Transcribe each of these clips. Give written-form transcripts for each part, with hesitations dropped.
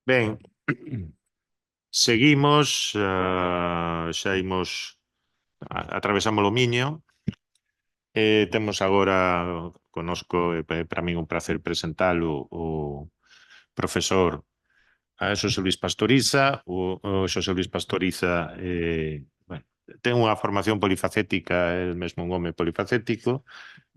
Ben, seguimos, xa imos, atravesamos o Miño, temos agora conosco, para min un placer presentalo, o profesor Xosé Luis Pastoriza. O Xosé Luis Pastoriza, bueno, ten unha formación polifacética, é mesmo un home polifacético,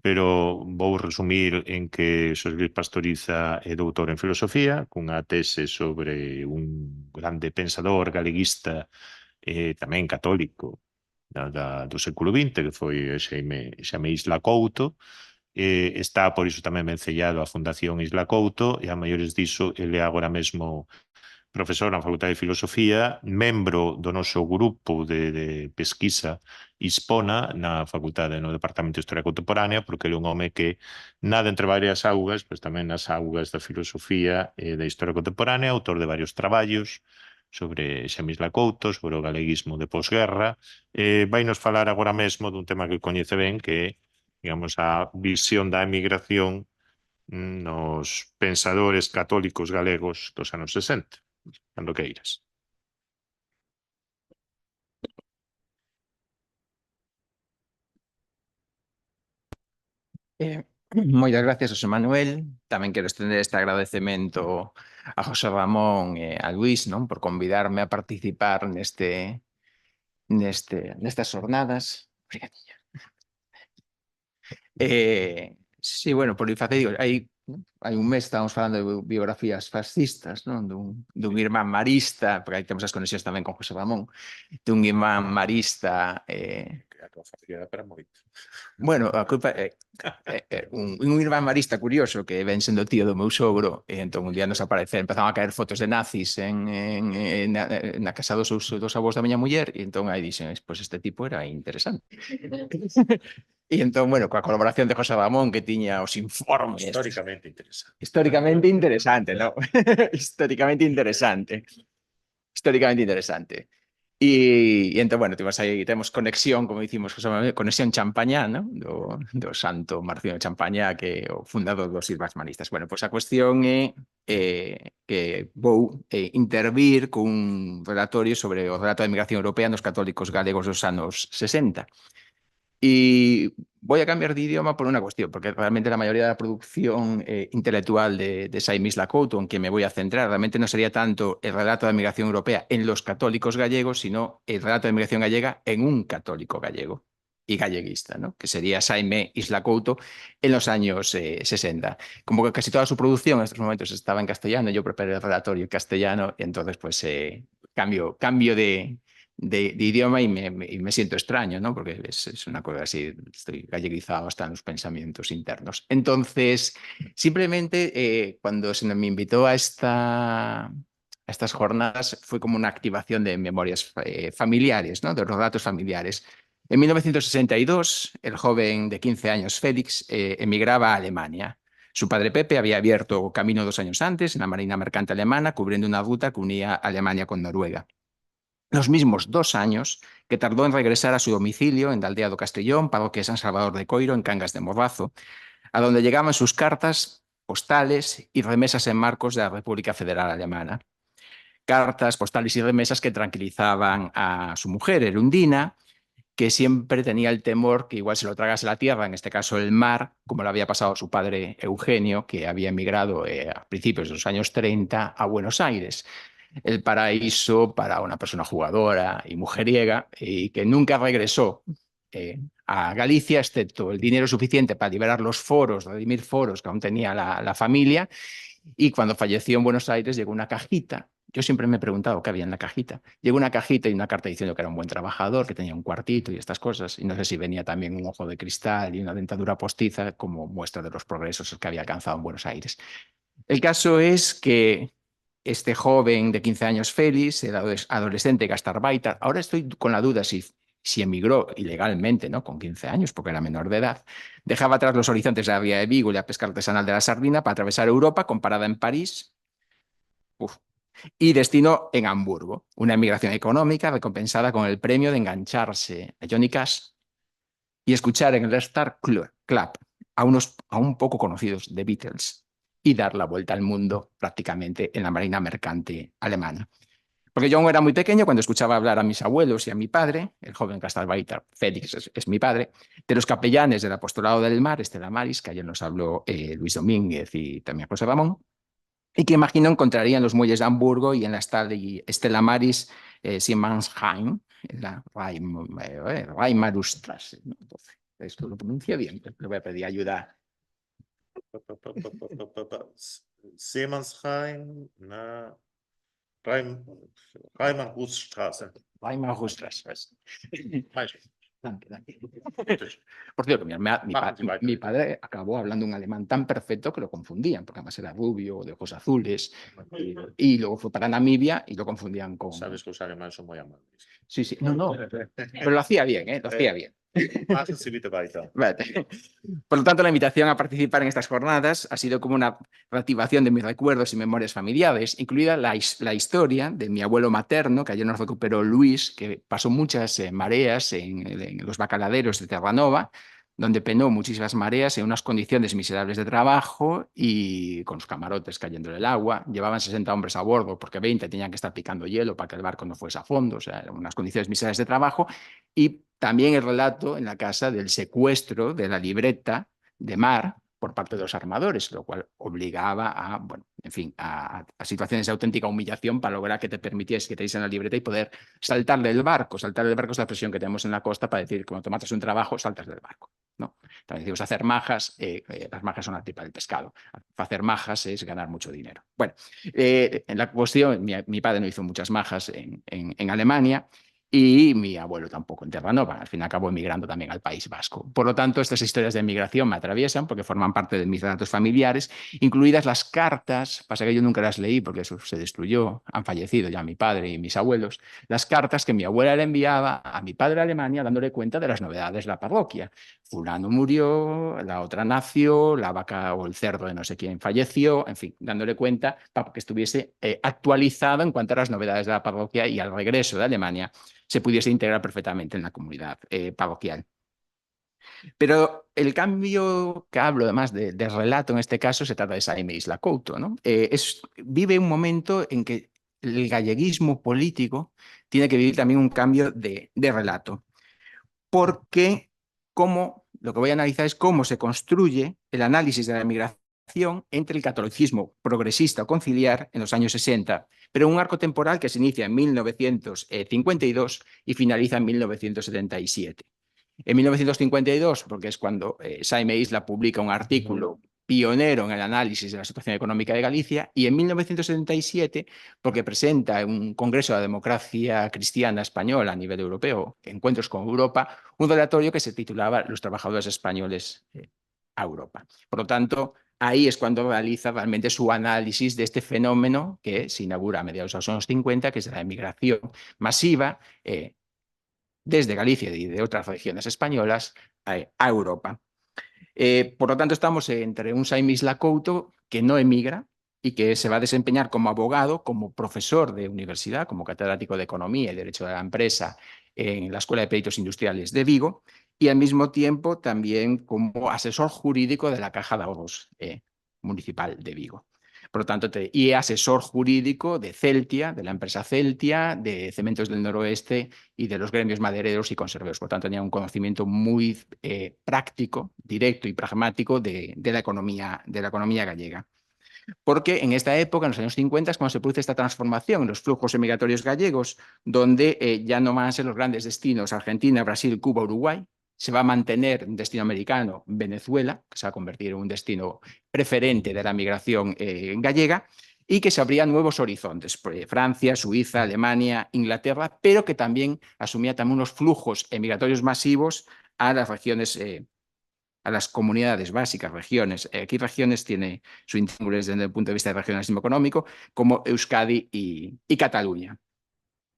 pero vou resumir en que Xosé Luis Pastoriza é doutor en filosofía, cunha tese sobre un grande pensador galeguista, tamén católico, do século XX, que foi Xaime Isla Couto. Está, por iso, tamén vencellado a Fundación Isla Couto, e a maiores diso, ele é agora mesmo profesor na Facultade de Filosofía, membro do noso grupo de pesquisa Hispona na Facultade, no Departamento de Historia Contemporánea, porque ele é un home que nada entre varias augas, pois tamén nas augas da filosofía e da historia contemporánea, autor de varios traballos sobre Xaime Isla Couto, sobre o galeguismo de posguerra. Vai nos falar agora mesmo dun tema que coñece ben, que é, digamos, a visión da emigración nos pensadores católicos galegos dos anos 60. Cando queiras. Moitas gracias, José Manuel. Tamén quero estender este agradecemento a José Ramón e a Luís, non, por convidarme a participar nestas jornadas. Obrigadiño. Sí, bueno, polifacético. Hai un mes estábamos falando de biografías fascistas, non? Dun irmán marista, porque aí temos as conexións tamén con José Ramón, dun irmán marista A tua facilidade para moito. bueno, a culpa é un irmán marista curioso que ven sendo tío do meu sogro, e entón un día nos empezaban a caer fotos de nazis na casa dos avós da miña muller, e entón aí dixen, pois este tipo era interesante. E entón, bueno, coa colaboración de José Ramón, que tiña os informes. Históricamente interesante. Históricamente interesante, ¿no? Históricamente interesante. Históricamente interesante. E entón, bueno, temos conexión, como dicimos, conexión champañá, ¿no? Do santo Marciano de Champañá, que é o fundador dos Irmáns Maristas. Bueno, pois a cuestión é que vou intervir cun relatorio sobre o relato da emigración europea nos católicos galegos dos anos 60. Y voy a cambiar de idioma por una cuestión, porque realmente la mayoría de la producción intelectual de Xaime Isla Couto, en que me voy a centrar, realmente no sería tanto el relato de la migración europea en los católicos gallegos, sino el relato de la migración gallega en un católico gallego y galleguista, ¿no? Que sería Xaime Isla Couto en los años 60. Como que casi toda su producción en estos momentos estaba en castellano, yo preparé el relatorio en castellano, y entonces pues cambio de idioma y me siento extraño, ¿no? Porque es una cosa así, estoy galleguizado hasta en los pensamientos internos. Entonces, simplemente cuando se me invitó a estas jornadas fue como una activación de memorias familiares, ¿no? De los datos familiares. En 1962, el joven de 15 años, Félix, emigraba a Alemania. Su padre Pepe había abierto camino 2 años antes en la Marina Mercante Alemana, cubriendo una ruta que unía Alemania con Noruega. Los mismos 2 años que tardó en regresar a su domicilio en la aldea do Castellón, parroquia de San Salvador de Coiro, en Cangas de Morrazo, a donde llegaban sus cartas postales y remesas en marcos de la República Federal Alemana. Cartas, postales y remesas que tranquilizaban a su mujer, Erundina, que siempre tenía el temor que igual se lo tragase la tierra, en este caso el mar, como le había pasado a su padre Eugenio, que había emigrado a principios de los años 30 a Buenos Aires, el paraíso para una persona jugadora y mujeriega, y que nunca regresó a Galicia, excepto el dinero suficiente para liberar los foros, redimir foros que aún tenía la familia, y cuando falleció en Buenos Aires llegó una cajita. Yo siempre me he preguntado qué había en la cajita. Llegó una cajita y una carta diciendo que era un buen trabajador, que tenía un cuartito y estas cosas, y no sé si venía también un ojo de cristal y una dentadura postiza como muestra de los progresos que había alcanzado en Buenos Aires. El caso es que este joven de 15 años, Félix, el adolescente gastarbaita, ahora estoy con la duda si emigró ilegalmente, ¿no? Con 15 años, porque era menor de edad, dejaba atrás los horizontes de la vía de Vigo y la pesca artesanal de la sardina para atravesar Europa, con parada en París y destino en Hamburgo. Una emigración económica recompensada con el premio de engancharse a Johnny Cash y escuchar en el Star Club a unos aún poco conocidos The Beatles. y dar la vuelta al mundo prácticamente en la marina mercante alemana. Porque yo aún era muy pequeño cuando escuchaba hablar a mis abuelos y a mi padre, el joven Castelbaiter, Félix es mi padre, de los capellanes del Apostolado del Mar, Estela Maris, que ayer nos habló Luis Domínguez y también José Ramón, y que imagino encontraría en los muelles de Hamburgo y en la Estela Maris Siemensheim, en la Reimarustras. ¿No? Esto lo pronuncia bien, le voy a pedir ayuda. Seemannsheim, Reimarusstraße. Reimarustras. Por cierto, mi padre acabó hablando un alemán tan perfecto que lo confundían, porque además era rubio, de ojos azules, y luego fue para Namibia y lo confundían con... Sabes que los alemanes son muy amables. Sí, sí, no, pero lo hacía bien, lo hacía bien. Por lo tanto, la invitación a participar en estas jornadas ha sido como una reactivación de mis recuerdos y memorias familiares, incluida la historia de mi abuelo materno, que ayer nos recuperó Luis, que pasó muchas mareas en los bacaladeros de Terranova, donde penó muchísimas mareas en unas condiciones miserables de trabajo y con los camarotes cayendo en el agua. Llevaban 60 hombres a bordo porque 20 tenían que estar picando hielo para que el barco no fuese a fondo, o sea, eran unas condiciones miserables de trabajo. Y también el relato en la casa del secuestro de la libreta de mar por parte de los armadores, lo cual obligaba a, bueno, en fin, a situaciones de auténtica humillación para lograr que te permitiese que te diesen la libreta y poder saltar del barco. Saltar del barco es la expresión que tenemos en la costa para decir que cuando tomaste un trabajo, saltas del barco. ¿No? También decimos hacer majas, las majas son la tripa del pescado. Hacer majas es ganar mucho dinero. Bueno, en la cuestión, mi padre no hizo muchas majas en Alemania, y mi abuelo tampoco en Terranova. Al fin acabó emigrando también al País Vasco. Por lo tanto, estas historias de emigración me atraviesan porque forman parte de mis datos familiares, incluidas las cartas, pasa que yo nunca las leí porque eso se destruyó, han fallecido ya mi padre y mis abuelos, las cartas que mi abuela le enviaba a mi padre de Alemania dándole cuenta de las novedades de la parroquia. Fulano murió, la otra nació, la vaca o el cerdo de no sé quién falleció, en fin, dándole cuenta para que estuviese actualizado en cuanto a las novedades de la parroquia y al regreso de Alemania se pudiese integrar perfectamente en la comunidad parroquial. Pero el cambio que hablo, además de relato en este caso, se trata de Xaime Isla Couto, ¿no? Vive un momento en que el galleguismo político tiene que vivir también un cambio de relato, porque lo que voy a analizar es cómo se construye el análisis de la migración entre el catolicismo progresista o conciliar en los años 60, pero en un arco temporal que se inicia en 1952 y finaliza en 1977. En 1952, porque es cuando Xaime Isla publica un artículo pionero en el análisis de la situación económica de Galicia, y en 1977, porque presenta en un Congreso de la Democracia Cristiana Española a nivel europeo, Encuentros con Europa, un relatorio que se titulaba Los trabajadores españoles a Europa. Por lo tanto, ahí es cuando realiza realmente su análisis de este fenómeno que se inaugura a mediados de los años 50, que es la emigración masiva desde Galicia y de otras regiones españolas a Europa. Por lo tanto, estamos entre un Xaime Isla Couto que no emigra y que se va a desempeñar como abogado, como profesor de universidad, como catedrático de Economía y Derecho de la Empresa en la Escuela de Peritos Industriales de Vigo, y al mismo tiempo también como asesor jurídico de la Caja de Ahorros Municipal de Vigo. Por lo tanto, y asesor jurídico de Celtia, de la empresa Celtia, de Cementos del Noroeste y de los gremios madereros y conserveros. Por lo tanto, tenía un conocimiento muy práctico, directo y pragmático de la economía gallega. Porque en esta época, en los años 50, es cuando se produce esta transformación en los flujos emigratorios gallegos, donde ya no van a ser los grandes destinos Argentina, Brasil, Cuba, Uruguay. Se va a mantener un destino americano, Venezuela, que se va a convertir en un destino preferente de la migración gallega, y que se abrían nuevos horizontes, Francia, Suiza, Alemania, Inglaterra, pero que también asumía también unos flujos emigratorios masivos a las regiones a las comunidades básicas, regiones. Aquí regiones tiene su interés desde el punto de vista de regionalismo económico, como Euskadi y Cataluña.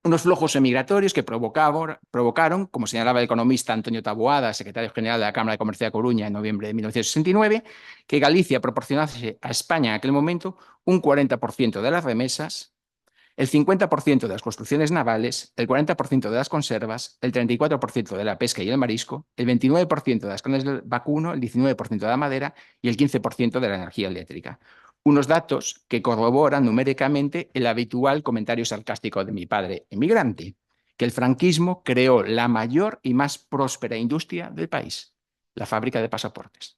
Unos flujos emigratorios que provocaron, como señalaba el economista Antonio Taboada, secretario general de la Cámara de Comercio de Coruña en noviembre de 1969, que Galicia proporcionase a España en aquel momento un 40% de las remesas, el 50% de las construcciones navales, el 40% de las conservas, el 34% de la pesca y el marisco, el 29% de las carnes del vacuno, el 19% de la madera y el 15% de la energía eléctrica. unos datos que corroboran numéricamente el habitual comentario sarcástico de mi padre emigrante, que el franquismo creó la mayor y más próspera industria del país, la fábrica de pasaportes.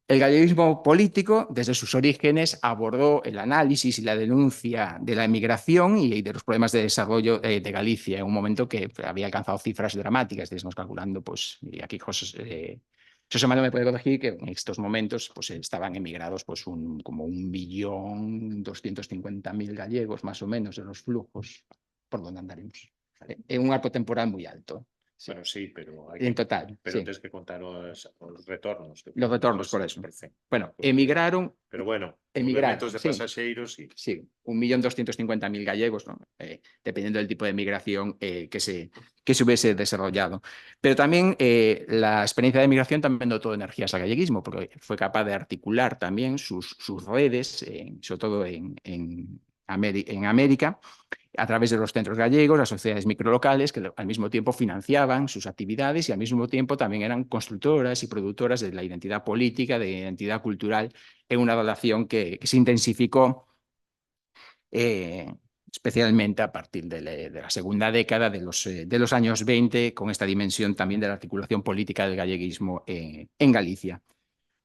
El galleguismo político, desde sus orígenes, abordó el análisis y la denuncia de la emigración y de los problemas de desarrollo de Galicia en un momento que había alcanzado cifras dramáticas. Estamos calculando, pues, y aquí José Manuel me puede corregir, que en estos momentos pues, estaban emigrados pues, como 1.250.000 gallegos, más o menos, en los flujos por donde andaremos. ¿Vale? En un arco temporal muy alto. Sí. Bueno, sí, pero en total. Pero sí. tienes que contar los retornos. Los retornos, por eso. Bueno, emigraron. Pero bueno, emigraron de pasajeros, sí. Sí, 1.250.000 gallegos, ¿no? Dependiendo del tipo de migración que se hubiese desarrollado. Pero también la experiencia de migración también dotó energías al galleguismo, porque fue capaz de articular también sus redes, sobre todo en América, a través de los centros gallegos, las sociedades microlocales, que al mismo tiempo financiaban sus actividades y al mismo tiempo también eran constructoras y productoras de la identidad política, de la identidad cultural, en una relación que se intensificó especialmente a partir de la segunda década de los años 20, con esta dimensión también de la articulación política del galleguismo en Galicia.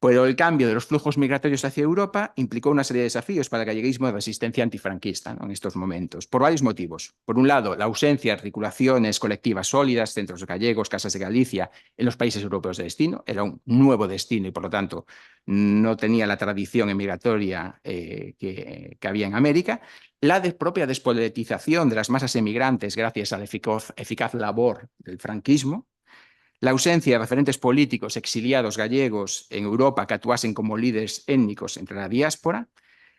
Pero el cambio de los flujos migratorios hacia Europa implicó una serie de desafíos para el galleguismo de resistencia antifranquista, ¿no? En estos momentos, por varios motivos. Por un lado, la ausencia de articulaciones colectivas sólidas, centros gallegos, casas de Galicia, en los países europeos de destino. Era un nuevo destino y, por lo tanto, no tenía la tradición emigratoria que había en América. La propia despolitización de las masas emigrantes gracias a la eficaz labor del franquismo. La ausencia de referentes políticos exiliados gallegos en Europa que actuasen como líderes étnicos entre la diáspora,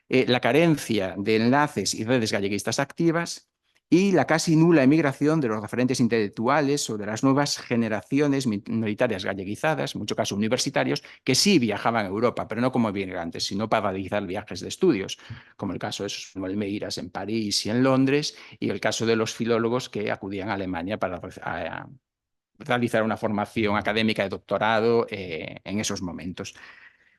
la carencia de enlaces y redes galleguistas activas y la casi nula emigración de los referentes intelectuales o de las nuevas generaciones minoritarias galleguizadas, en mucho caso universitarios, que sí viajaban a Europa, pero no como emigrantes, sino para realizar viajes de estudios, como el caso de Manuel Meiras en París y en Londres, y el caso de los filólogos que acudían a Alemania para realizar una formación académica de doctorado en esos momentos.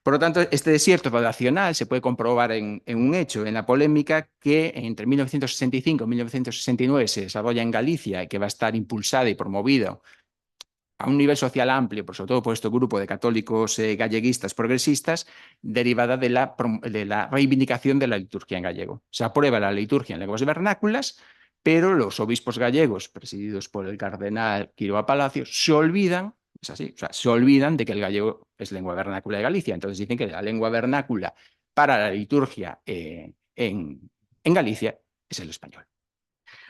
Por lo tanto, este desierto relacional se puede comprobar en un hecho, en la polémica que entre 1965 y 1969 se desarrolla en Galicia y que va a estar impulsada y promovida a un nivel social amplio, sobre todo por este grupo de católicos galleguistas progresistas, derivada de la reivindicación de la liturgia en gallego. Se aprueba la liturgia en lenguas vernáculas, pero los obispos gallegos, presididos por el cardenal Quiroga Palacios, se olvidan, es así, o sea, se olvidan de que el gallego es lengua vernácula de Galicia. Entonces dicen que la lengua vernácula para la liturgia en Galicia es el español.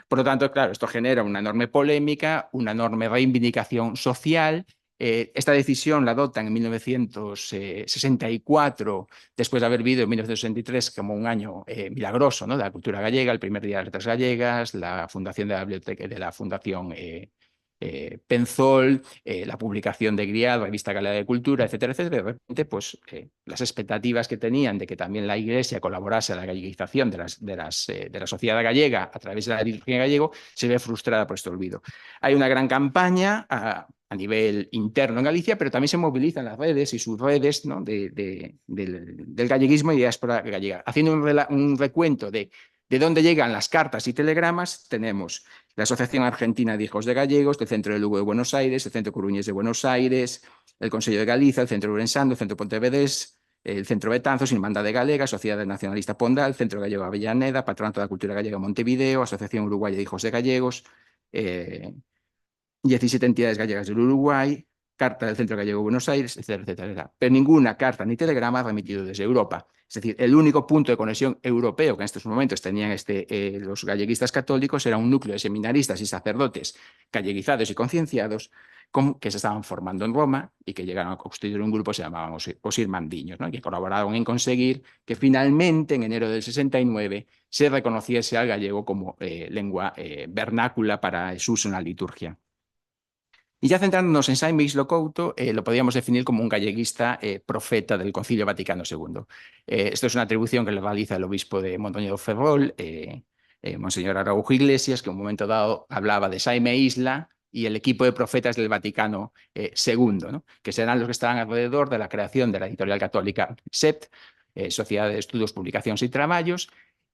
Por lo tanto, claro, esto genera una enorme polémica, una enorme reivindicación social. Esta decisión la adoptan en 1964, después de haber vivido en 1963 como un año milagroso, ¿no? De la cultura gallega, el primer Día de las Letras Gallegas, la fundación de la biblioteca de la Fundación Penzol, la publicación de Grial, Revista Galega de Cultura, etcétera, etcétera. De repente, pues, las expectativas que tenían de que también la Iglesia colaborase a la galleguización de la sociedad gallega a través de la liturgia gallego se ve frustrada por este olvido. Hay una gran campaña a nivel interno en Galicia, pero también se movilizan las redes y sus redes, ¿no? del galleguismo y diáspora gallega. Haciendo un recuento de dónde llegan las cartas y telegramas, tenemos la Asociación Argentina de Hijos de Gallegos, el Centro de Lugo de Buenos Aires, el Centro Coruñés de Buenos Aires, el Consejo de Galiza, el Centro Urensando, el Centro Pontevedrés, el Centro Betanzos, Irmandad de Galega, Sociedad Nacionalista Pondal, Centro Gallego Avellaneda, Patronato de la Cultura Gallega Montevideo, Asociación Uruguaya de Hijos de Gallegos, 17 entidades gallegas del Uruguay, carta del Centro Gallego de Buenos Aires, etcétera, etcétera. Pero ninguna carta ni telegrama remitido desde Europa. Es decir, el único punto de conexión europeo que en estos momentos tenían los galleguistas católicos era un núcleo de seminaristas y sacerdotes galleguizados y concienciados que se estaban formando en Roma y que llegaron a constituir un grupo que se llamaban os Irmandiños, ¿no? Y que colaboraron en conseguir que finalmente, en enero del 69, se reconociese al gallego como lengua vernácula para su uso en la liturgia. Y ya centrándonos en Xaime Islo Couto, lo podríamos definir como un galleguista profeta del Concilio Vaticano II. Esto es una atribución que le realiza el obispo de Mondoñedo Ferrol, Monseñor Araujo Iglesias, que en un momento dado hablaba de Xaime Isla y el equipo de profetas del Vaticano II, ¿no? Que serán los que estarán alrededor de la creación de la editorial católica SEPT, Sociedad de Estudios, Publicaciones y Trabajos,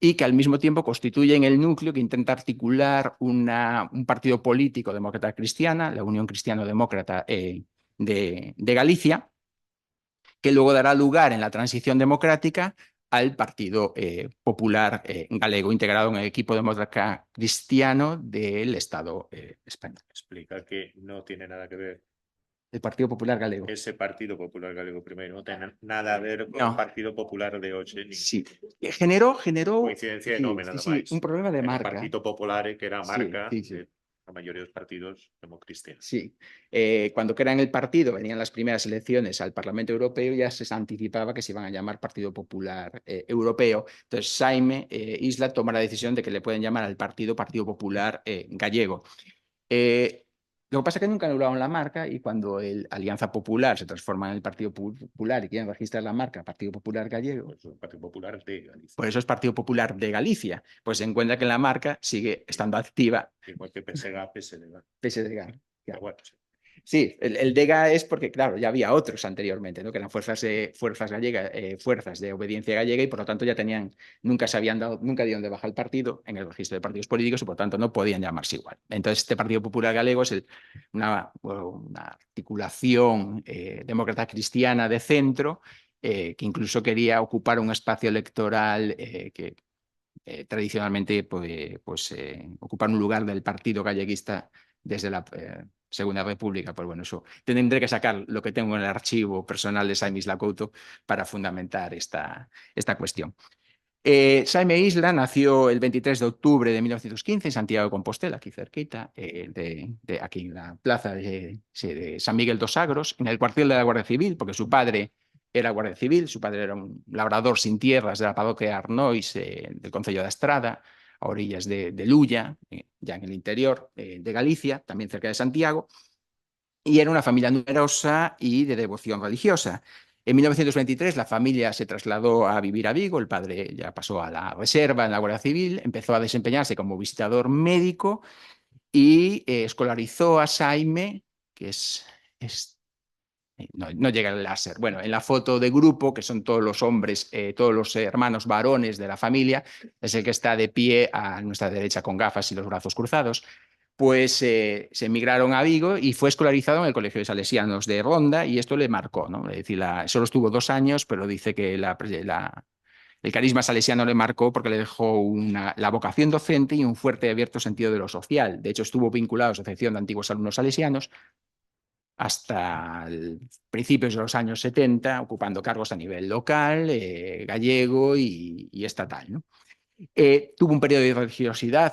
y que al mismo tiempo constituyen el núcleo que intenta articular un partido político demócrata cristiana, la Unión Cristiano-Demócrata de Galicia, que luego dará lugar en la transición democrática al Partido Popular Galego, integrado en el equipo demócrata cristiano del Estado español. Explica que no tiene nada que ver El Partido Popular Galego. ese Partido Popular Galego primero, no tiene nada a ver con el Partido Popular de hoxe. Sí, generó coincidencia enorme, nada máis. un problema de marca. O Partido Popular, que era a marca sí. a maioría dos partidos democristianos. Sí, cuando crean el partido, venían las primeras elecciones al Parlamento Europeo, ya se anticipaba que se iban a llamar Partido Popular Europeo. Entonces, Jaime Isla toma la decisión de que le pueden llamar al Partido Popular Gallego. Lo que pasa es que nunca anularon la marca y cuando el Alianza Popular se transforma en el Partido Popular y quieren registrar la marca Partido Popular Gallego, pues el Partido Popular de Galicia. Por eso es Partido Popular de Galicia, pues se encuentra que la marca sigue estando activa. Igual que PSDG, PSDG. PSDG. Claro. Bueno, sí. Sí, el DEGA es porque, claro, ya había otros anteriormente, ¿no? Que eran fuerzas gallegas, fuerzas de obediencia gallega y por lo tanto ya tenían, nunca dieron de baja el partido en el registro de partidos políticos y por lo tanto no podían llamarse igual. Entonces este Partido Popular Galego es una articulación demócrata cristiana de centro que incluso quería ocupar un espacio electoral que tradicionalmente ocupar un lugar del partido galleguista desde la Segunda República. Pues bueno, eso tendré que sacar lo que tengo en el archivo personal de Jaime Isla Couto para fundamentar esta cuestión. Jaime Isla nació el 23 de octubre de 1915 en Santiago de Compostela, aquí cerquita, aquí en la plaza de San Miguel dos Agros, en el cuartel de la Guardia Civil, porque su padre era guardia civil, su padre era un labrador sin tierras de la parroquia de Arnois, del concello de Estrada, a orillas de Lulla, ya en el interior de Galicia, también cerca de Santiago, y era una familia numerosa y de devoción religiosa. En 1923 la familia se trasladó a vivir a Vigo, el padre ya pasó a la reserva en la Guardia Civil, empezó a desempeñarse como visitador médico y escolarizó a Jaime, que no llega el láser. Bueno, en la foto de grupo, que son todos los hombres, todos los hermanos varones de la familia, es el que está de pie a nuestra derecha con gafas y los brazos cruzados. Pues se emigraron a Vigo y fue escolarizado en el Colegio de Salesianos de Ronda y esto le marcó, ¿no? Es decir, solo estuvo 2 años, pero dice que el carisma salesiano le marcó porque le dejó la vocación docente y un fuerte y abierto sentido de lo social. De hecho, estuvo vinculado a la Asociación de Antiguos Alumnos Salesianos hasta principios de los años 70, ocupando cargos a nivel local, gallego y estatal, ¿no? Tuvo un periodo de religiosidad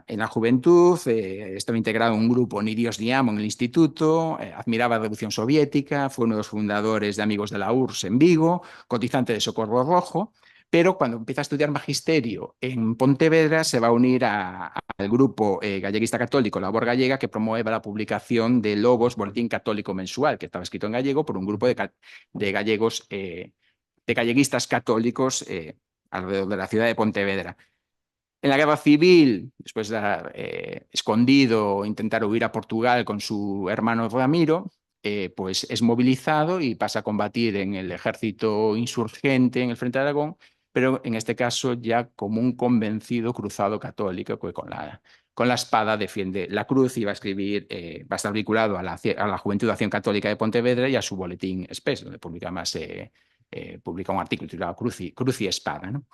en la juventud, estaba integrado en un grupo Ni Dios ni Amo en el instituto, admiraba la Revolución Soviética, fue uno de los fundadores de Amigos de la URSS en Vigo, cotizante de Socorro Rojo, pero cuando empieza a estudiar magisterio en Pontevedra se va a unir al grupo galleguista católico Labor Gallega, que promueve la publicación de Logos, Boletín Católico Mensual, que estaba escrito en gallego por un grupo de gallegos, de galleguistas católicos alrededor de la ciudad de Pontevedra. En la guerra civil, después de escondido, intentar huir a Portugal con su hermano Ramiro, pues es movilizado y pasa a combatir en el ejército insurgente en el Frente de Aragón, pero en este caso ya como un convencido cruzado católico que con la espada defiende la cruz y va a escribir, va a estar vinculado a la Juventud de Acción Católica de Pontevedra y a su boletín Spes, donde publica un artículo titulado Cruz y Espada, ¿no?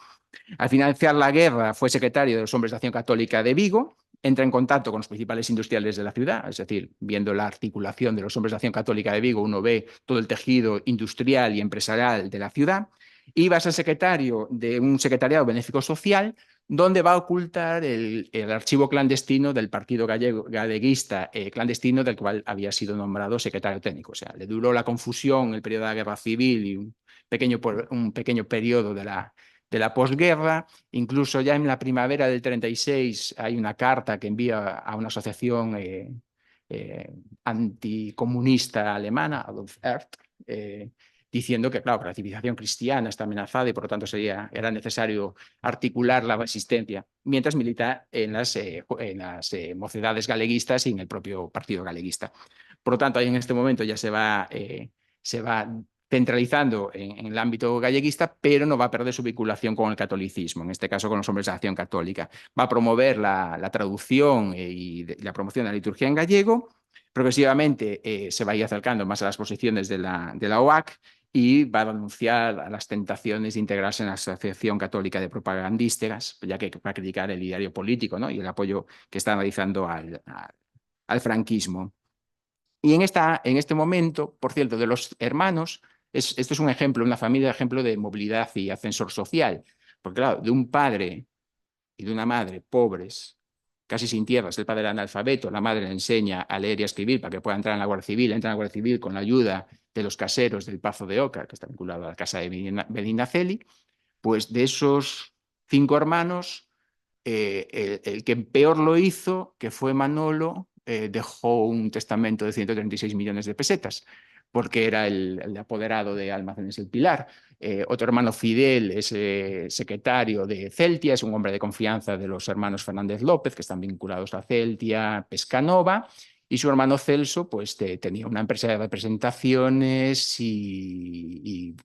Al finalizar la guerra fue secretario de los Hombres de Acción Católica de Vigo, entra en contacto con los principales industriales de la ciudad, es decir, viendo la articulación de los Hombres de Acción Católica de Vigo, uno ve todo el tejido industrial y empresarial de la ciudad, y va a ser secretario de un secretariado benéfico social, donde va a ocultar el archivo clandestino del partido galleguista clandestino del cual había sido nombrado secretario técnico. O sea, le duró la confusión el periodo de la guerra civil y un pequeño periodo de la posguerra. Incluso ya en la primavera del 36 hay una carta que envía a una asociación anticomunista alemana, Adolf Erth, diciendo que, claro, la civilización cristiana está amenazada y por lo tanto era necesario articular la resistencia, mientras milita en las mocedades galeguistas y en el propio partido galeguista. Por lo tanto, ahí en este momento ya se va centralizando en el ámbito galleguista, pero no va a perder su vinculación con el catolicismo, en este caso con los hombres de acción católica. Va a promover la traducción y la promoción de la liturgia en gallego. Progresivamente se va a ir acercando más a las posiciones de la OAC y va a denunciar a las tentaciones de integrarse en la Asociación Católica de Propagandísticas, ya que va a criticar el ideario político, ¿no?, y el apoyo que está realizando al franquismo. Y en este momento, por cierto, de los hermanos, esto es un ejemplo, una familia de ejemplo de movilidad y ascensor social. Porque claro, de un padre y de una madre pobres, casi sin tierras, el padre era analfabeto, la madre le enseña a leer y a escribir para que pueda entrar en la Guardia Civil, entra en la Guardia Civil con la ayuda de los caseros del Pazo de Oca, que está vinculado a la casa de Medinaceli. Pues de esos 5 hermanos, el que peor lo hizo, que fue Manolo, dejó un testamento de 136 millones de pesetas, porque era el apoderado de Almacenes El Pilar. Otro hermano, Fidel, es secretario de Celtia, es un hombre de confianza de los hermanos Fernández López, que están vinculados a Celtia, Pescanova, y su hermano Celso pues tenía una empresa de representaciones y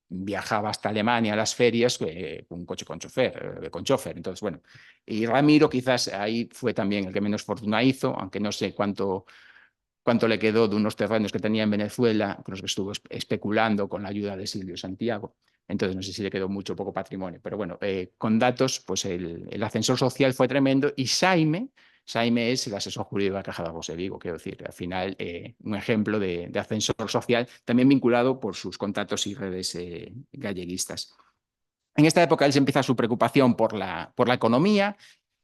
viajaba hasta Alemania a las ferias con un coche con chofer. Entonces, bueno, y Ramiro quizás ahí fue también el que menos fortuna hizo, aunque no sé cuánto le quedó de unos terrenos que tenía en Venezuela, con los que estuvo especulando con la ayuda de Silvio Santiago. Entonces no sé si le quedó mucho o poco patrimonio. Pero bueno, con datos, pues el ascensor social fue tremendo. Y Saime es el asesor jurídico de la Caja de Ahorros de Vigo, quiero decir, al final un ejemplo de ascensor social, también vinculado por sus contactos y redes galleguistas. En esta época él se empieza su preocupación por la economía.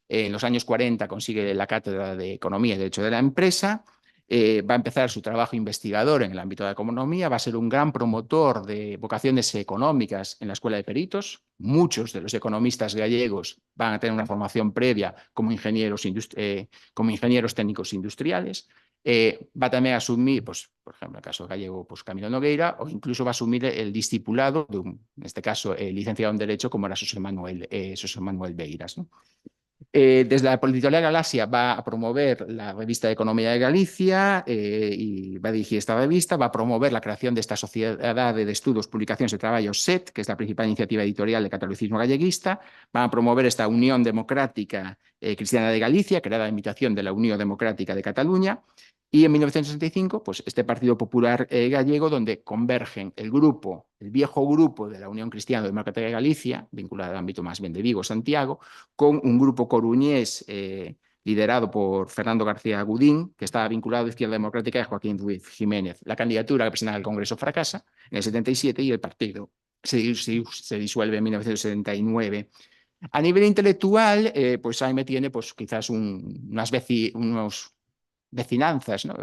En los años 40 consigue la cátedra de Economía y Derecho de la Empresa. Va a empezar su trabajo investigador en el ámbito de la economía, va a ser un gran promotor de vocaciones económicas en la Escuela de Peritos. Muchos de los economistas gallegos van a tener una formación previa como ingenieros técnicos industriales. Va también a asumir, pues, por ejemplo, en el caso gallego, pues Camilo Nogueira, o incluso va a asumir el discipulado de en este caso, licenciado en Derecho, como era José Manuel Beiras, ¿no? Desde la Editorial Galaxia va a promover la revista de Economía de Galicia y va a dirigir esta revista, va a promover la creación de esta Sociedad de Estudos, Publicaciones y Trabajos SET, que es la principal iniciativa editorial de catolicismo galleguista, va a promover esta Unión Democrática Cristiana de Galicia, creada a imitación de la Unión Democrática de Cataluña, y en 1965, pues este Partido Popular gallego, donde convergen el viejo grupo de la Unión Cristiana Democrática de Galicia, vinculado al ámbito más bien de Vigo, Santiago, con un grupo coruñés liderado por Fernando García Gudín, que estaba vinculado a Izquierda Democrática de Joaquín Ruiz Jiménez. La candidatura que presentaba al Congreso fracasa en el 77 y el partido se disuelve en 1979. A nivel intelectual, pues Jaime tiene pues, quizás unos vecinanzas, ¿no?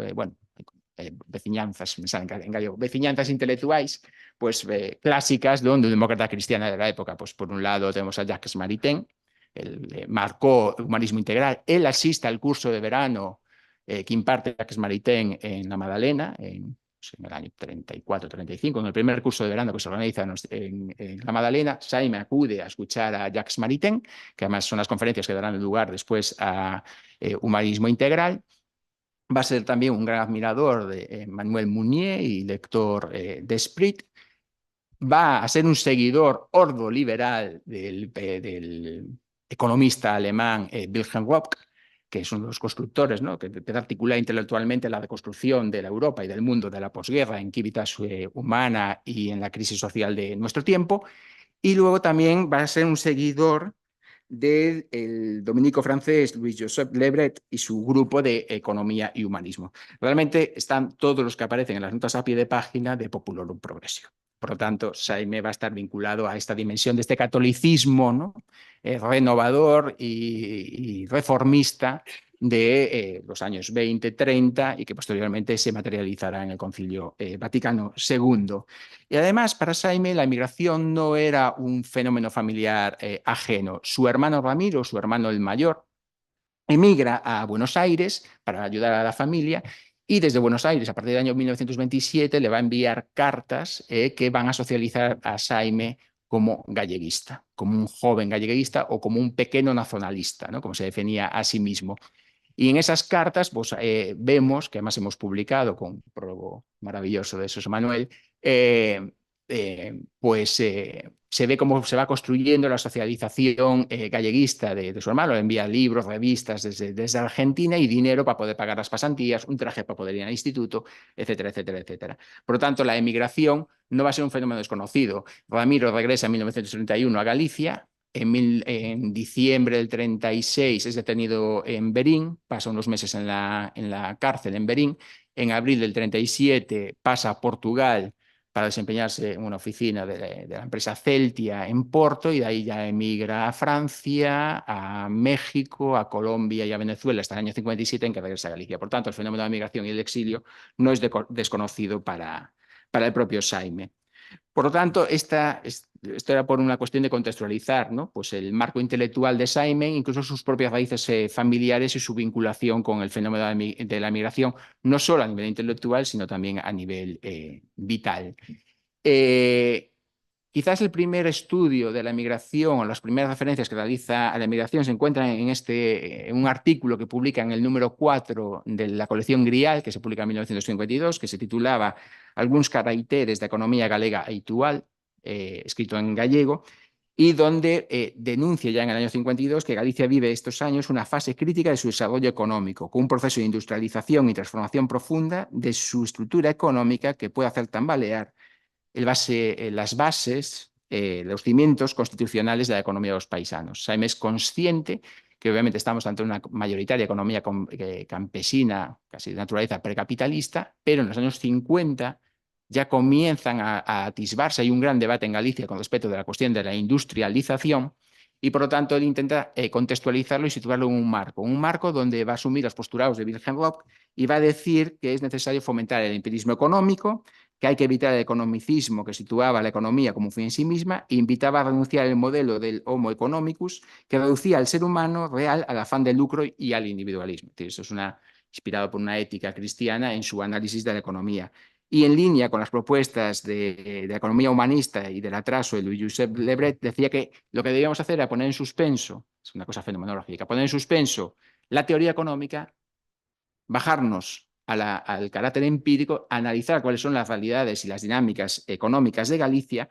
Veciñanzas, me salen en gallego, veciñanzas intelectuais, pues clásicas de un demócrata cristiana de la época. Pues por un lado tenemos a Jacques Maritain, él marcó humanismo integral. Él asiste al curso de verano que imparte Jacques Maritain en la Madalena, pues, en el año 34-35, en el primer curso de verano que se organiza en la Madalena. Jaime acude a escuchar a Jacques Maritain, que además son las conferencias que darán lugar después a humanismo integral. Va a ser también un gran admirador de Manuel Munier y lector de Sprit. Va a ser un seguidor ordo-liberal del economista alemán Wilhelm Röpke, que es uno de los constructores, ¿no?, que articula intelectualmente la reconstrucción de la Europa y del mundo de la posguerra en Civitas Humana y en la crisis social de nuestro tiempo. Y luego también va a ser un seguidor del dominico francés Louis-Joseph Lebret y su grupo de economía y humanismo. Realmente están todos los que aparecen en las notas a pie de página de Populorum Progressio. Por lo tanto, Jaime va a estar vinculado a esta dimensión de este catolicismo, ¿no?, renovador y reformista de los años 20-30 y que posteriormente se materializará en el Concilio Vaticano II. Y además, para Jaime, la inmigración no era un fenómeno familiar ajeno. Su hermano Ramiro, su hermano el mayor, emigra a Buenos Aires para ayudar a la familia y desde Buenos Aires, a partir del año 1927, le va a enviar cartas que van a socializar a Jaime como galleguista, como un joven galleguista o como un pequeño nacionalista, ¿no?, como se definía a sí mismo. Y en esas cartas pues, vemos, que además hemos publicado con un prólogo maravilloso de José Manuel, se ve cómo se va construyendo la socialización galleguista de su hermano. Le envía libros, revistas desde Argentina y dinero para poder pagar las pasantías, un traje para poder ir al instituto, etcétera, etcétera, etcétera. Por lo tanto, la emigración no va a ser un fenómeno desconocido. Ramiro regresa en 1931 a Galicia. En diciembre del 36 es detenido en Berín, pasa unos meses en la cárcel en Berín. En abril del 37 pasa a Portugal para desempeñarse en una oficina de la empresa Celtia en Porto, y de ahí ya emigra a Francia, a México, a Colombia y a Venezuela hasta el año 57, en que regresa a Galicia. Por tanto, el fenómeno de la migración y el exilio no es desconocido para el propio Jaime. Por lo tanto, esto era por una cuestión de contextualizar, ¿no? Pues el marco intelectual de Simon, incluso sus propias raíces familiares y su vinculación con el fenómeno de la migración, no solo a nivel intelectual, sino también a nivel vital. Quizás el primer estudio de la migración o las primeras referencias que realiza a la migración se encuentran en un artículo que publica en el número 4 de la colección Grial, que se publica en 1952, que se titulaba Alguns caracteres de economía galega actual, escrito en gallego, y donde denuncia ya en el año 52 que Galicia vive estos años una fase crítica de su desarrollo económico, con un proceso de industrialización y transformación profunda de su estructura económica que puede hacer tambalear las bases, los cimientos constitucionales de la economía de los paisanos. Saime es consciente que obviamente estamos ante una mayoritaria economía campesina, casi de naturaleza precapitalista, pero en los años 50 ya comienzan a atisbarse. Hay un gran debate en Galicia con respecto de la cuestión de la industrialización, y por lo tanto él intenta contextualizarlo y situarlo en un marco donde va a asumir los postulados de Wilhelm Rock y va a decir que es necesario fomentar el empirismo económico, que hay que evitar el economicismo que situaba la economía como un fin en sí misma e invitaba a renunciar al modelo del homo economicus que reducía al ser humano real al afán de lucro y al individualismo. Eso es inspirado por una ética cristiana en su análisis de la economía. Y en línea con las propuestas de la economía humanista y del atraso de Louis-Joseph Le Bret, decía que lo que debíamos hacer era poner en suspenso, es una cosa fenomenológica, poner en suspenso la teoría económica, bajarnos al carácter empírico, analizar cuáles son las realidades y las dinámicas económicas de Galicia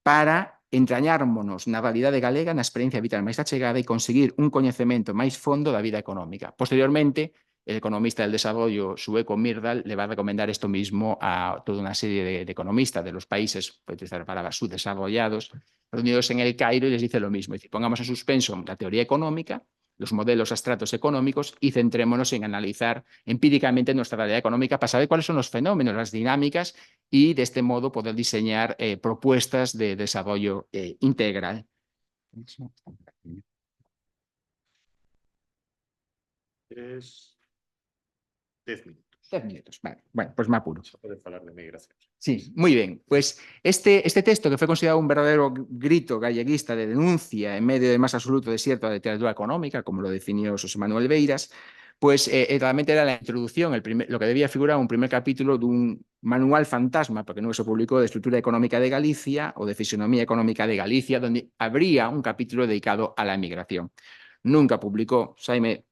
para entrañármonos na realidade galega, na experiencia vital máis achegada e conseguir un coñecemento máis fondo da vida económica. Posteriormente, el economista del desarrollo sueco Myrdal le va a recomendar esto mismo a toda una serie de economistas de los países, puede utilizar la palabra subdesarrollados, reunidos en el Cairo, y les dice lo mismo. Dice, pongamos en suspenso la teoría económica, los modelos abstractos económicos, y centrémonos en analizar empíricamente nuestra realidad económica para saber cuáles son los fenómenos, las dinámicas, y de este modo poder diseñar propuestas de desarrollo integral. Es 10 minutos. 10 minutos, vale. Bueno, pues me apuro. Se puede hablar de migración. Sí, muy bien. Pues este texto, que fue considerado un verdadero grito galleguista de denuncia en medio del más absoluto desierto de la literatura económica, como lo definió José Manuel Beiras, pues realmente era la introducción, lo que debía figurar un primer capítulo de un manual fantasma, porque no se publicó, de estructura económica de Galicia o de fisonomía económica de Galicia, donde habría un capítulo dedicado a la emigración. Nunca publicó. Jaime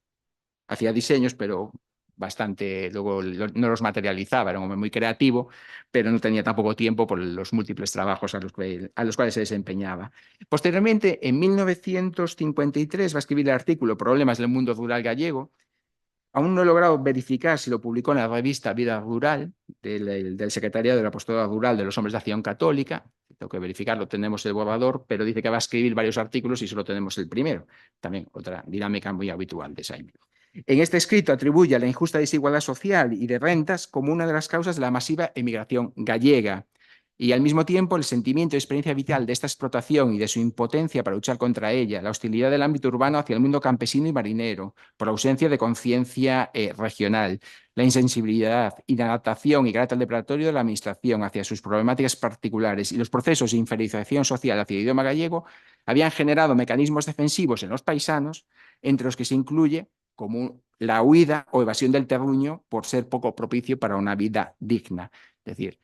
hacía diseños, pero bastante, luego no los materializaba, era un hombre muy creativo, pero no tenía tampoco tiempo por los múltiples trabajos a los cuales se desempeñaba. Posteriormente, en 1953, va a escribir el artículo Problemas del mundo rural gallego. Aún no he logrado verificar si lo publicó en la revista Vida Rural del Secretariado del Apostolado Rural de los Hombres de Acción Católica. Tengo que verificarlo, tenemos el borrador, pero dice que va a escribir varios artículos y solo tenemos el primero. También otra dinámica muy habitual de Jaime. En este escrito atribuye a la injusta desigualdad social y de rentas como una de las causas de la masiva emigración gallega. Y al mismo tiempo el sentimiento y experiencia vital de esta explotación y de su impotencia para luchar contra ella, la hostilidad del ámbito urbano hacia el mundo campesino y marinero, por ausencia de conciencia regional, la insensibilidad, inadaptación y carácter depredatorio de la administración hacia sus problemáticas particulares y los procesos de inferiorización social hacia el idioma gallego habían generado mecanismos defensivos en los paisanos, entre los que se incluye como la huida o evasión del terruño por ser poco propicio para una vida digna. Es decir,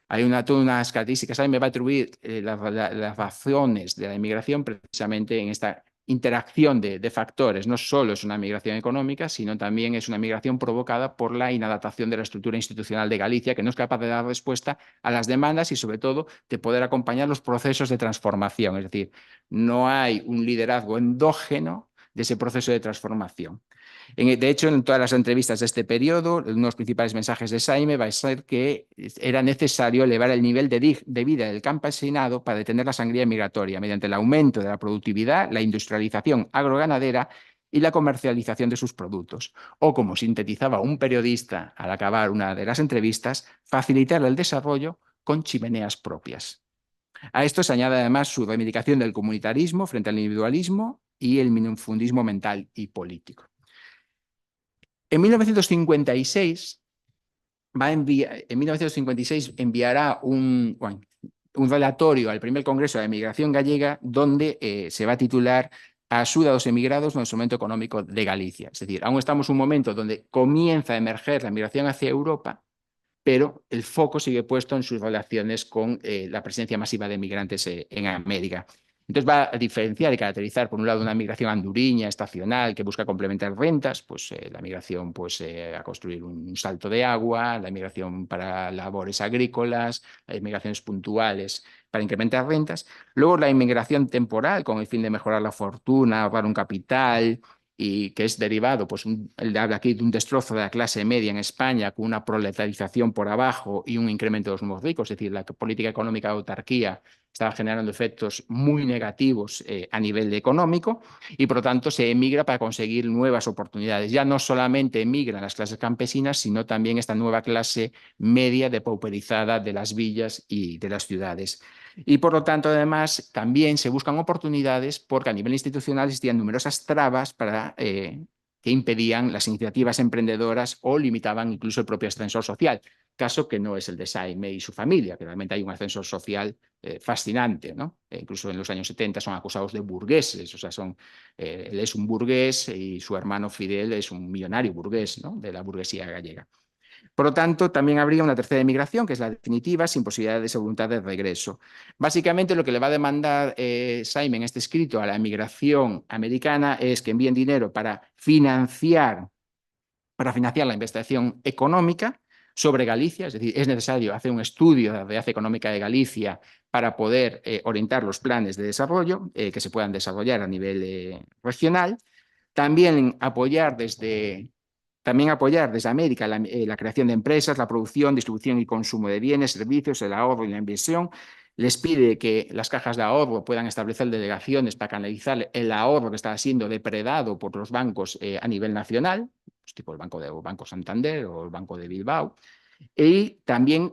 hay todas unas características. A mí me va a atribuir las razones de la inmigración precisamente en esta interacción de factores. No solo es una migración económica, sino también es una migración provocada por la inadaptación de la estructura institucional de Galicia, que no es capaz de dar respuesta a las demandas y, sobre todo, de poder acompañar los procesos de transformación. Es decir, no hay un liderazgo endógeno de ese proceso de transformación. De hecho, en todas las entrevistas de este periodo, uno de los principales mensajes de Saime va a ser que era necesario elevar el nivel de vida del campesinado para detener la sangría migratoria mediante el aumento de la productividad, la industrialización agroganadera y la comercialización de sus productos. O, como sintetizaba un periodista al acabar una de las entrevistas, facilitar el desarrollo con chimeneas propias. A esto se añade además su reivindicación del comunitarismo frente al individualismo y el minifundismo mental y político. En 1956, enviará un relatorio al primer Congreso de Migración Gallega donde se va a titular Axuda aos emigrados no instrumento económico de Galicia. Es decir, aún estamos en un momento donde comienza a emerger la migración hacia Europa, pero el foco sigue puesto en sus relaciones con la presencia masiva de migrantes en América. Entonces va a diferenciar y caracterizar, por un lado, una migración anduriña, estacional, que busca complementar rentas, pues la migración a construir un salto de agua, la migración para labores agrícolas, las migraciones puntuales para incrementar rentas. Luego la inmigración temporal, con el fin de mejorar la fortuna, ahorrar un capital, y que es derivado, pues él habla aquí de un destrozo de la clase media en España con una proletarización por abajo y un incremento de los nuevos ricos, es decir, la política económica de autarquía estaba generando efectos muy negativos a nivel económico y por lo tanto se emigra para conseguir nuevas oportunidades. Ya no solamente emigran las clases campesinas, sino también esta nueva clase media depauperizada de las villas y de las ciudades. Y por lo tanto, además, también se buscan oportunidades porque a nivel institucional existían numerosas trabas que impedían las iniciativas emprendedoras o limitaban incluso el propio ascensor social, caso que no es el de Saime y su familia, que realmente hay un ascensor social fascinante, ¿no? Incluso en los años 70 son acusados de burgueses, o sea, él es un burgués y su hermano Fidel es un millonario burgués, ¿no? De la burguesía gallega. Por lo tanto, también habría una tercera emigración, que es la definitiva, sin posibilidad de esa voluntad de regreso. Básicamente, lo que le va a demandar Saime en este escrito a la emigración americana es que envíen dinero para financiar la investigación económica sobre Galicia, es decir, es necesario hacer un estudio de la realidad económica de Galicia para poder orientar los planes de desarrollo que se puedan desarrollar a nivel regional. También apoyar desde América la creación de empresas, la producción, distribución y consumo de bienes, servicios, el ahorro y la inversión. Les pide que las cajas de ahorro puedan establecer delegaciones para canalizar el ahorro que está siendo depredado por los bancos a nivel nacional, pues tipo el Banco Santander o el Banco de Bilbao. Y también,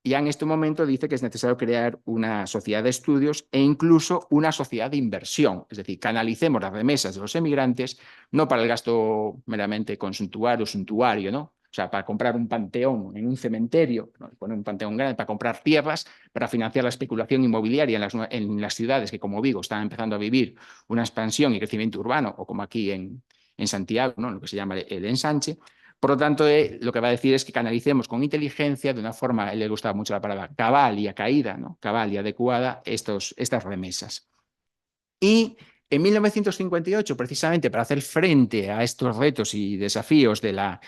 ya en este momento, dice que es necesario crear una sociedad de estudios e incluso una sociedad de inversión. Es decir, canalicemos las remesas de los emigrantes no para el gasto meramente consuntuario, suntuario, ¿no? O sea, para comprar un panteón en un cementerio, ¿no? Poner un panteón grande, para comprar tierras, para financiar la especulación inmobiliaria en las ciudades que, como Vigo, están empezando a vivir una expansión y crecimiento urbano, o como aquí en Santiago, ¿no? Lo que se llama el ensanche. Por lo tanto, lo que va a decir es que canalicemos con inteligencia, de una forma, le gustaba mucho la palabra cabal y acaída, ¿no? Cabal y adecuada, estas remesas. Y en 1958, precisamente para hacer frente a estos retos y desafíos de la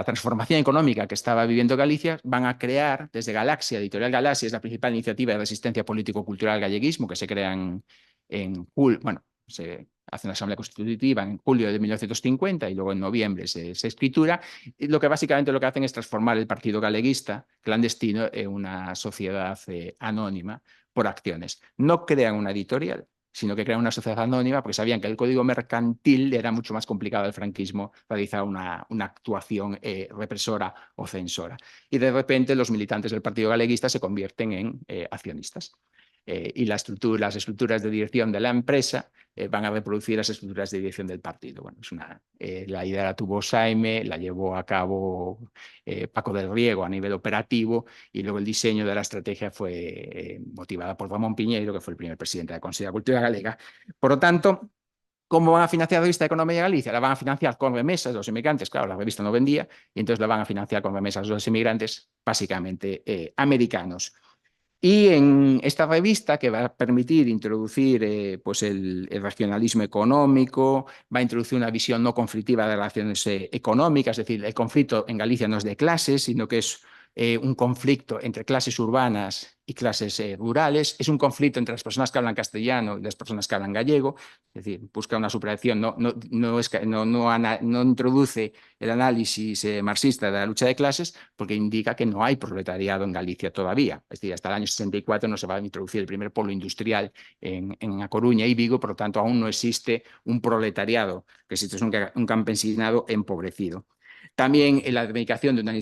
transformación económica que estaba viviendo Galicia, van a crear desde Galaxia, Editorial Galaxia, es la principal iniciativa de resistencia político-cultural galleguismo que se crea se hace una asamblea constitutiva en julio de 1950 y luego en noviembre se escritura. Y básicamente lo que hacen es transformar el partido galeguista clandestino en una sociedad anónima por acciones. No crean una editorial, sino que crean una sociedad anónima porque sabían que el código mercantil era mucho más complicado del franquismo realizar una actuación represora o censora. Y de repente los militantes del Partido Galeguista se convierten en accionistas. Y las estructuras de dirección de la empresa van a reproducir las estructuras de dirección del partido. Bueno, la idea la tuvo Saime, la llevó a cabo Paco del Riego a nivel operativo y luego el diseño de la estrategia fue motivada por Ramón Piñeiro, que fue el primer presidente de la Consejo de Cultura Galega. Por lo tanto, ¿cómo van a financiar la revista de Economía de Galicia? La van a financiar con remesas de los inmigrantes. Claro, la revista no vendía y entonces la van a financiar con remesas de los inmigrantes, básicamente americanos. Y en esta revista, que va a permitir introducir pues el regionalismo económico, va a introducir una visión no conflictiva de relaciones económicas, es decir, el conflicto en Galicia no es de clases, sino que es un conflicto entre clases urbanas y clases rurales, es un conflicto entre las personas que hablan castellano y las personas que hablan gallego, es decir, busca una superación, no introduce el análisis marxista de la lucha de clases, porque indica que no hay proletariado en Galicia todavía. Es decir, hasta el año 64 no se va a introducir el primer polo industrial en A Coruña y Vigo, por lo tanto aún no existe un proletariado, que existe un campesinado empobrecido. También la dedicación de una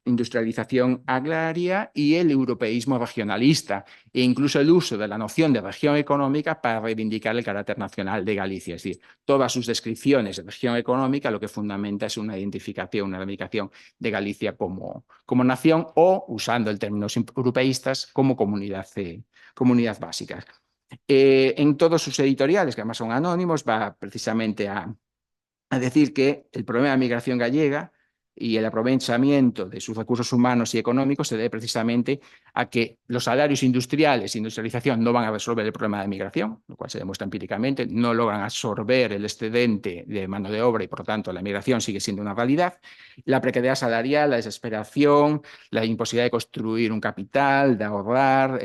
industrialización agraria y el europeísmo regionalista, e incluso el uso de la noción de región económica para reivindicar el carácter nacional de Galicia. Es decir, todas sus descripciones de región económica lo que fundamenta es una identificación, una reivindicación de Galicia como nación o, usando el términos europeístas, como comunidad básica. En todos sus editoriales, que además son anónimos, va precisamente a decir que el problema de la migración gallega y el aprovechamiento de sus recursos humanos y económicos se debe precisamente a que los salarios industriales e industrialización no van a resolver el problema de migración, lo cual se demuestra empíricamente, no logran absorber el excedente de mano de obra y por lo tanto la migración sigue siendo una realidad. La precariedad salarial, la desesperación, la imposibilidad de construir un capital, de ahorrar,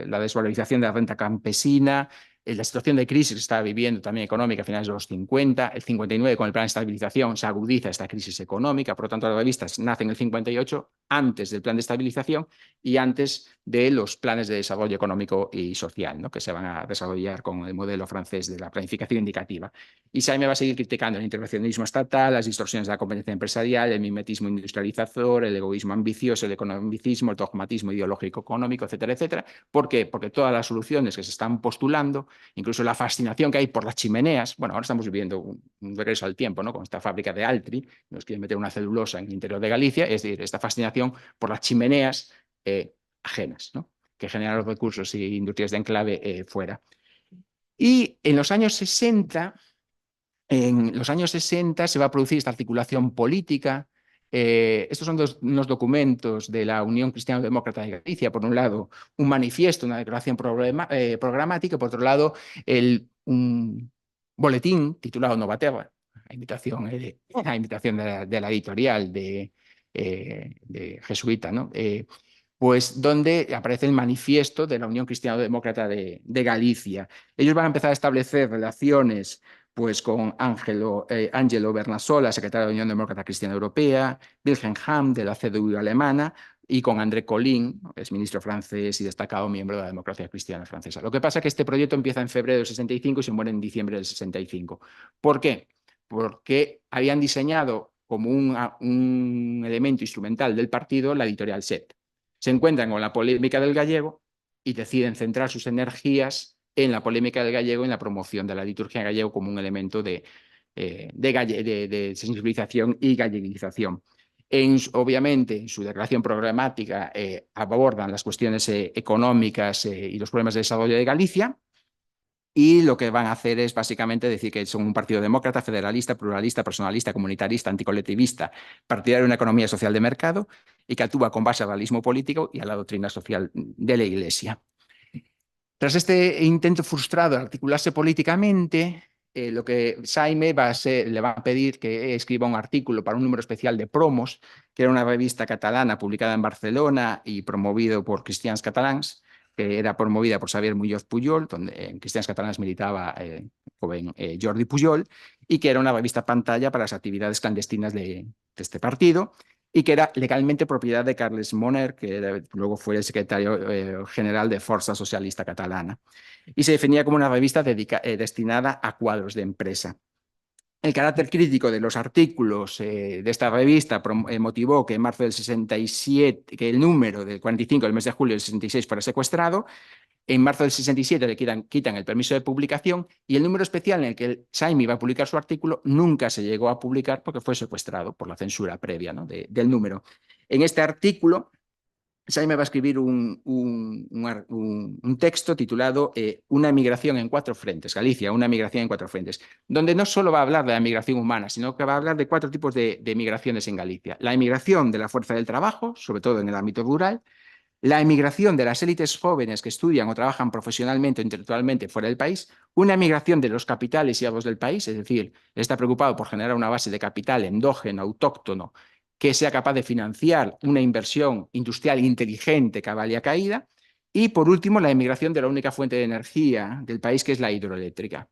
la desvalorización de la renta campesina, la situación de crisis que estaba viviendo también económica a finales de los 50, el 59 con el plan de estabilización se agudiza esta crisis económica, por lo tanto las revistas nacen en el 58 antes del plan de estabilización y antes de los planes de desarrollo económico y social, ¿no?, que se van a desarrollar con el modelo francés de la planificación indicativa. Y Saime va a seguir criticando el intervencionismo estatal, las distorsiones de la competencia empresarial, el mimetismo industrializador, el egoísmo ambicioso, el economicismo, el dogmatismo ideológico económico, etcétera, etcétera. ¿Por qué? Porque todas las soluciones que se están postulando, incluso la fascinación que hay por las chimeneas. Bueno, ahora estamos viviendo un regreso al tiempo, ¿no?, con esta fábrica de Altri, nos quieren meter una celulosa en el interior de Galicia, es decir, esta fascinación por las chimeneas ajenas, ¿no?, que generan los recursos y industrias de enclave fuera. Y en los años 60, se va a producir esta articulación política. Estos son unos documentos de la Unión Cristiano-Demócrata de Galicia. Por un lado, un manifiesto, una declaración programática, por otro lado, un boletín titulado Novaterra, a invitación de la editorial de jesuita, ¿no? Pues donde aparece el manifiesto de la Unión Cristiano-Demócrata de Galicia. Ellos van a empezar a establecer relaciones pues con Angelo Bernassola, secretario de la Unión Demócrata Cristiana Europea, Wilhelm Hamm, de la CDU alemana, y con André Colin, ex ministro francés y destacado miembro de la democracia cristiana francesa. Lo que pasa es que este proyecto empieza en febrero del 65 y se muere en diciembre del 65. ¿Por qué? Porque habían diseñado como un elemento instrumental del partido la editorial SET. Se encuentran con la polémica del gallego y deciden centrar sus energías en la polémica del gallego, en la promoción de la liturgia gallego como un elemento de sensibilización y galleguización. Obviamente, en su declaración programática abordan las cuestiones económicas y los problemas de desarrollo de Galicia, y lo que van a hacer es básicamente decir que son un partido demócrata, federalista, pluralista, personalista, comunitarista, anticolectivista, partidario de una economía social de mercado y que actúa con base al realismo político y a la doctrina social de la Iglesia. Tras este intento frustrado de articularse políticamente, lo que Saime le va a pedir que escriba un artículo para un número especial de Promos, que era una revista catalana publicada en Barcelona y promovido por Cristians Catalans, que era promovida por Xavier Muñoz Pujol, donde en Cristians Catalans militaba el joven Jordi Pujol, y que era una revista pantalla para las actividades clandestinas de este partido, y que era legalmente propiedad de Carles Moner, que luego fue el secretario general de Força Socialista Catalana, y se definía como una revista destinada a cuadros de empresa. El carácter crítico de los artículos de esta revista motivó que en marzo del 67, que el número del 45 del mes de julio del 66 fuera secuestrado. En marzo del 67 le quitan el permiso de publicación y el número especial en el que Saime iba a publicar su artículo nunca se llegó a publicar porque fue secuestrado por la censura previa, ¿no?, del número. En este artículo, Saime va a escribir un texto titulado Una migración en cuatro frentes, Galicia, una migración en cuatro frentes, donde no solo va a hablar de la migración humana, sino que va a hablar de cuatro tipos de migraciones en Galicia. La emigración de la fuerza del trabajo, sobre todo en el ámbito rural, la emigración de las élites jóvenes que estudian o trabajan profesionalmente o intelectualmente fuera del país, una emigración de los capitales y agos del país, es decir, está preocupado por generar una base de capital endógeno, autóctono, que sea capaz de financiar una inversión industrial inteligente que valga caída, y por último, la emigración de la única fuente de energía del país, que es la hidroeléctrica.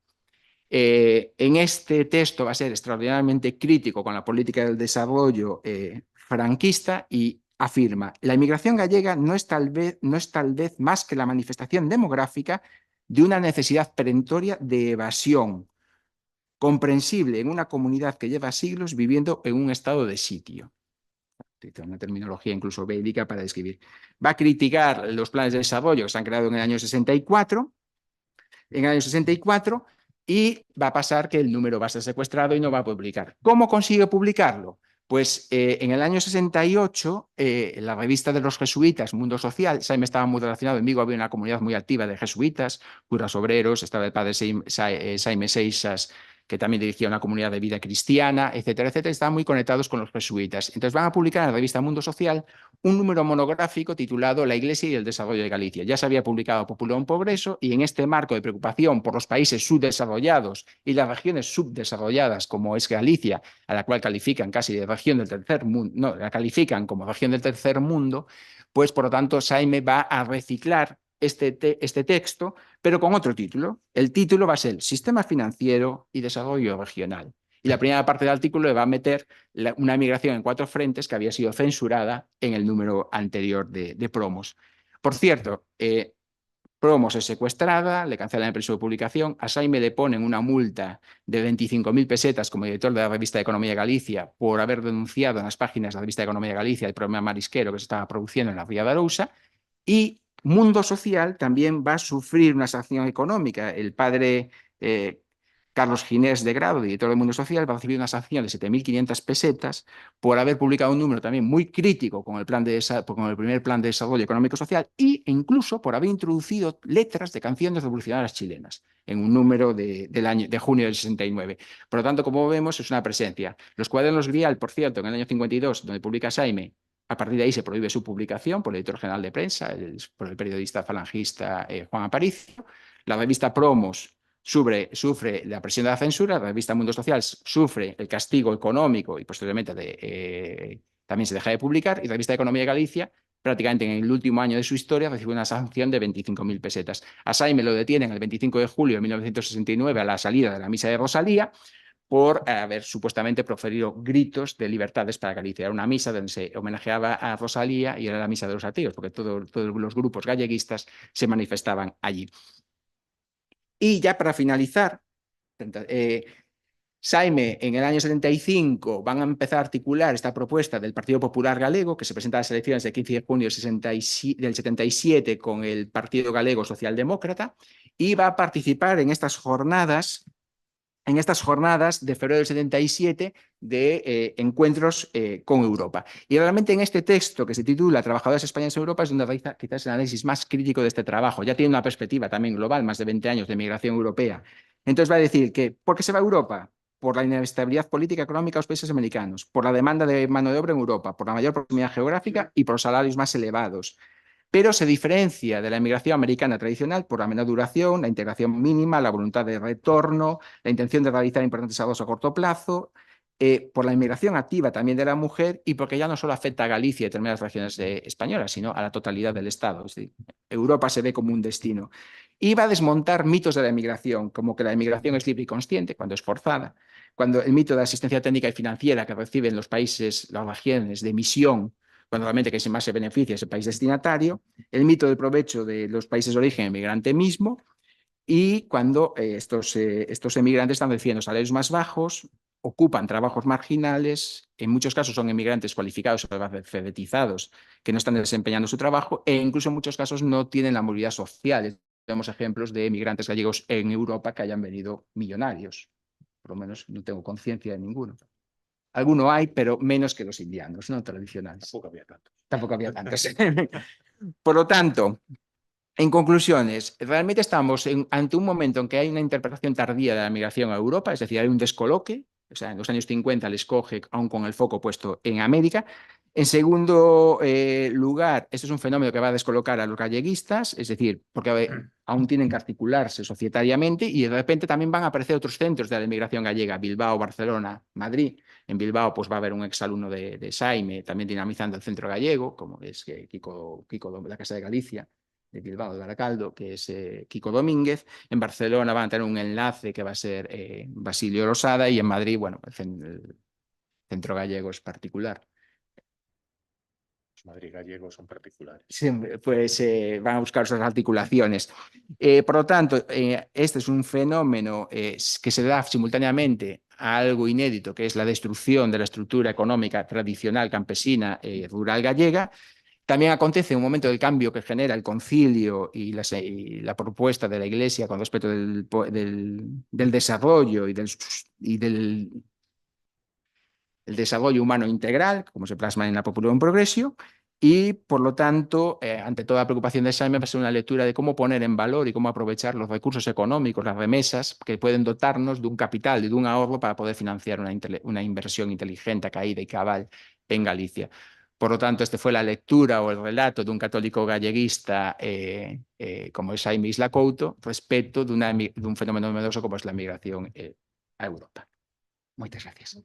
En este texto va a ser extraordinariamente crítico con la política del desarrollo franquista y afirma: la inmigración gallega no es tal vez más que la manifestación demográfica de una necesidad perentoria de evasión, comprensible en una comunidad que lleva siglos viviendo en un estado de sitio. Una terminología incluso bélica para describir. Va a criticar los planes de desarrollo que se han creado en el año 64, y va a pasar que el número va a ser secuestrado y no va a publicar. ¿Cómo consigue publicarlo? Pues en el año 68, la revista de los jesuitas, Mundo Social, Jaime estaba muy relacionado, en Vigo había una comunidad muy activa de jesuitas, curas obreros, estaba el padre Jaime Seixas, que también dirigía una comunidad de vida cristiana, etcétera, etcétera, estaban muy conectados con los jesuitas. Entonces van a publicar en la revista Mundo Social un número monográfico titulado La Iglesia y el desarrollo de Galicia. Ya se había publicado Populón Progreso, y en este marco de preocupación por los países subdesarrollados y las regiones subdesarrolladas, como es Galicia, a la cual califican casi de región del tercer mundo, no, la califican como región del tercer mundo, pues por lo tanto Jaime va a reciclar este texto, pero con otro título. El título va a ser Sistema Financiero y Desarrollo Regional. Y la primera parte del artículo le va a meter una migración en 4 frentes que había sido censurada en el número anterior de Promos. Por cierto, Promos es secuestrada, le cancelan el permiso de publicación, a Jaime le ponen una multa de 25.000 pesetas como director de la revista de Economía de Galicia por haber denunciado en las páginas de la revista de Economía de Galicia el problema marisquero que se estaba produciendo en la Ría de Arousa, y Mundo Social también va a sufrir una sanción económica. El padre Carlos Ginés de Grado, director del Mundo Social, va a recibir una sanción de 7.500 pesetas por haber publicado un número también muy crítico con el primer plan de desarrollo económico-social, e incluso por haber introducido letras de canciones revolucionarias chilenas en un número de junio del 69. Por lo tanto, como vemos, es una presencia. Los cuadernos Grial, por cierto, en el año 52, donde publica Jaime, a partir de ahí se prohíbe su publicación por el editor general de prensa, por el periodista falangista Juan Aparicio. La revista Promos sufre la presión de la censura, la revista Mundo Social sufre el castigo económico y posteriormente también se deja de publicar, y la revista de Economía de Galicia, prácticamente en el último año de su historia, recibe una sanción de 25.000 pesetas. A Jaime lo detienen el 25 de julio de 1969 a la salida de la misa de Rosalía, por haber supuestamente proferido gritos de libertades para Galicia. Era una misa donde se homenajeaba a Rosalía y era la misa de los ateos, porque todos los grupos galleguistas se manifestaban allí. Y ya para finalizar, Jaime, en el año 75, van a empezar a articular esta propuesta del Partido Popular Galego, que se presenta a las elecciones del 15 de junio del 77 con el Partido Galego Socialdemócrata, y va a participar en estas jornadas de febrero del 77 de encuentros con Europa. Y realmente en este texto, que se titula Trabajadores españoles en Europa, es donde realiza quizás el análisis más crítico de este trabajo. Ya tiene una perspectiva también global, más de 20 años de migración europea. Entonces va a decir que, ¿por qué se va a Europa? Por la inestabilidad política económica de los países americanos, por la demanda de mano de obra en Europa, por la mayor proximidad geográfica y por los salarios más elevados. Pero se diferencia de la emigración americana tradicional por la menor duración, la integración mínima, la voluntad de retorno, la intención de realizar importantes ahorros a corto plazo, por la inmigración activa también de la mujer, y porque ya no solo afecta a Galicia y determinadas regiones españolas, sino a la totalidad del Estado. Es decir, Europa se ve como un destino. Y va a desmontar mitos de la emigración, como que la emigración es libre y consciente cuando es forzada, cuando el mito de la asistencia técnica y financiera que reciben los países, las regiones de emisión, cuando realmente que más se beneficia es el país destinatario, el mito del provecho de los países de origen emigrante mismo, y cuando estos emigrantes están recibiendo salarios más bajos, ocupan trabajos marginales, en muchos casos son emigrantes cualificados o alfabetizados que no están desempeñando su trabajo, e incluso en muchos casos no tienen la movilidad social. Tenemos ejemplos de emigrantes gallegos en Europa que hayan venido millonarios. Por lo menos no tengo conciencia de ninguno. Alguno hay, pero menos que los indianos, ¿no? Tradicionales. Tampoco había tantos. Por lo tanto, en conclusiones, realmente estamos ante un momento en que hay una interpretación tardía de la migración a Europa, es decir, hay un descoloque. O sea, en los años 50 les coge aún con el foco puesto en América, En segundo lugar, esto es un fenómeno que va a descolocar a los galleguistas, es decir, porque aún tienen que articularse societariamente y de repente también van a aparecer otros centros de la inmigración gallega, Bilbao, Barcelona, Madrid. En Bilbao pues va a haber un exalumno de Saime, también dinamizando el centro gallego, como es Kiko de la Casa de Galicia, de Bilbao, de Baracaldo, que es Kiko Domínguez. En Barcelona van a tener un enlace que va a ser Basilio Rosada y en Madrid, bueno, el centro gallego es particular. Los Madrid gallegos son particulares. Sí, pues van a buscar sus articulaciones. Por lo tanto, este es un fenómeno que se da simultáneamente a algo inédito, que es la destrucción de la estructura económica tradicional campesina rural gallega. También acontece en un momento del cambio que genera el concilio y la propuesta de la Iglesia con respecto del desarrollo y del el desarrollo humano integral, como se plasma en la Popular Progressio, y por lo tanto, ante toda la preocupación de Simon, va a ser una lectura de cómo poner en valor y cómo aprovechar los recursos económicos, las remesas, que pueden dotarnos de un capital y de un ahorro para poder financiar una inversión inteligente, caída y cabal en Galicia. Por lo tanto, esta fue la lectura o el relato de un católico galleguista como es Jaime Isla Couto respecto de un fenómeno novedoso como es la migración a Europa. Muchas gracias.